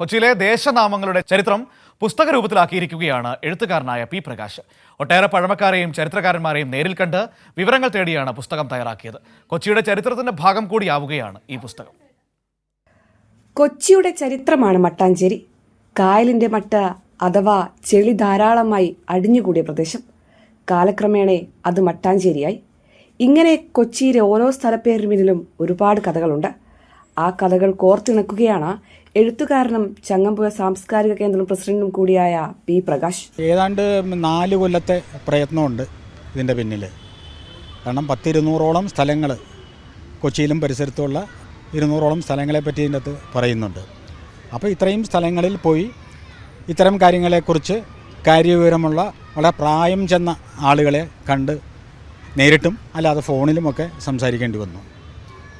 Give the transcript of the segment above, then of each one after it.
കൊച്ചിയിലെ ദേശനാമങ്ങളുടെ ചരിത്രം പുസ്തക രൂപത്തിലാക്കിയിരിക്കുകയാണ് എഴുത്തുകാരനായ പി പ്രകാശ്. ഒട്ടേറെ പഴമക്കാരെയും ചരിത്രകാരന്മാരെയും നേരിൽ കണ്ട് വിവരങ്ങൾ തേടിയാണ് പുസ്തകം തയ്യാറാക്കിയത്. കൊച്ചിയുടെ ചരിത്രത്തിന്റെ ഭാഗം കൂടിയാവുകയാണ് ഈ പുസ്തകം. കൊച്ചിയുടെ ചരിത്രമാണ് മട്ടാഞ്ചേരി. കായലിന്റെ മട്ട് അഥവാ ചെളി ധാരാളമായി അടിഞ്ഞുകൂടിയ പ്രദേശം. കാലക്രമേണ അത് മട്ടാഞ്ചേരിയായി. ഇങ്ങനെ കൊച്ചിയിലെ ഓരോ സ്ഥലപ്പേരിന് പിന്നിലും ഒരുപാട് കഥകളുണ്ട്. ആ കഥകൾ കോർത്തിണക്കുകയാണ് എഴുത്തുകാരനും ചങ്ങമ്പുഴ സാംസ്കാരിക കേന്ദ്രം പ്രസിഡന്റും കൂടിയായ പി പ്രകാശ്. ഏതാണ്ട് 4 കൊല്ലത്തെ പ്രയത്നമുണ്ട് ഇതിൻ്റെ പിന്നിൽ. കാരണം 200-ഓളം സ്ഥലങ്ങൾ, കൊച്ചിയിലും പരിസരത്തുള്ള 200-ഓളം സ്ഥലങ്ങളെ പറ്റി ഇതിൻ്റെ അകത്ത് പറയുന്നുണ്ട്. അപ്പോൾ ഇത്രയും സ്ഥലങ്ങളിൽ പോയി ഇത്തരം കാര്യങ്ങളെക്കുറിച്ച് കാര്യവിവരമുള്ള വളരെ പ്രായം ചെന്ന ആളുകളെ കണ്ട് നേരിട്ടും അല്ലാതെ ഫോണിലുമൊക്കെ സംസാരിക്കേണ്ടി വന്നു.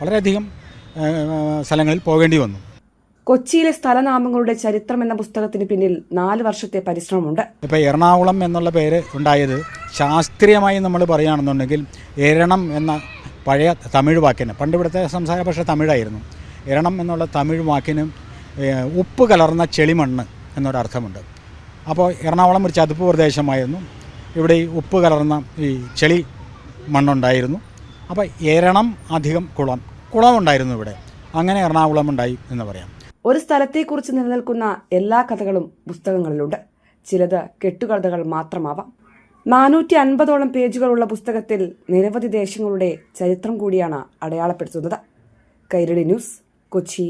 വളരെയധികം സ്ഥലങ്ങളിൽ പോകേണ്ടി വന്നു. കൊച്ചിയിലെ സ്ഥലനാമങ്ങളുടെ ചരിത്രം എന്ന പുസ്തകത്തിന് പിന്നിൽ 4 വർഷത്തെ പരിശ്രമമുണ്ട്. ഇപ്പോൾ എറണാകുളം എന്നുള്ള പേര് ഉണ്ടായത് ശാസ്ത്രീയമായി നമ്മൾ പറയുകയാണെന്നുണ്ടെങ്കിൽ എരണം എന്ന പഴയ തമിഴ് വാക്കിന്, പണ്ട് ഇവിടുത്തെ സംസാര ഭാഷ തമിഴായിരുന്നു, എരണം എന്നുള്ള തമിഴ് വാക്കിന് ഉപ്പ് കലർന്ന ചെളിമണ്ണ് എന്നൊരർത്ഥമുണ്ട്. അപ്പോൾ എറണാകുളം ഒരു ചതുപ്പ് പ്രദേശമായിരുന്നു. ഇവിടെ ഈ ഉപ്പ് കലർന്ന ഈ ചെളി മണ്ണുണ്ടായിരുന്നു. അപ്പോൾ എരണം അധികം കുളം ഉണ്ടായിരുന്നു ഇവിടെ. അങ്ങനെ എറണാകുളം ഉണ്ടായി എന്ന് പറയാം. ഒരു സ്ഥലത്തെക്കുറിച്ച് നിലനിൽക്കുന്ന എല്ലാ കഥകളും പുസ്തകങ്ങളിലുണ്ട്. ചിലത് കെട്ടുകഥകൾ മാത്രമാവാം. 450ഓളം പേജുകളുള്ള പുസ്തകത്തിൽ നിരവധി ദേശങ്ങളുടെ ചരിത്രം കൂടിയാണ് അടയാളപ്പെടുത്തുന്നത്. കൈരളി ന്യൂസ്, കൊച്ചി.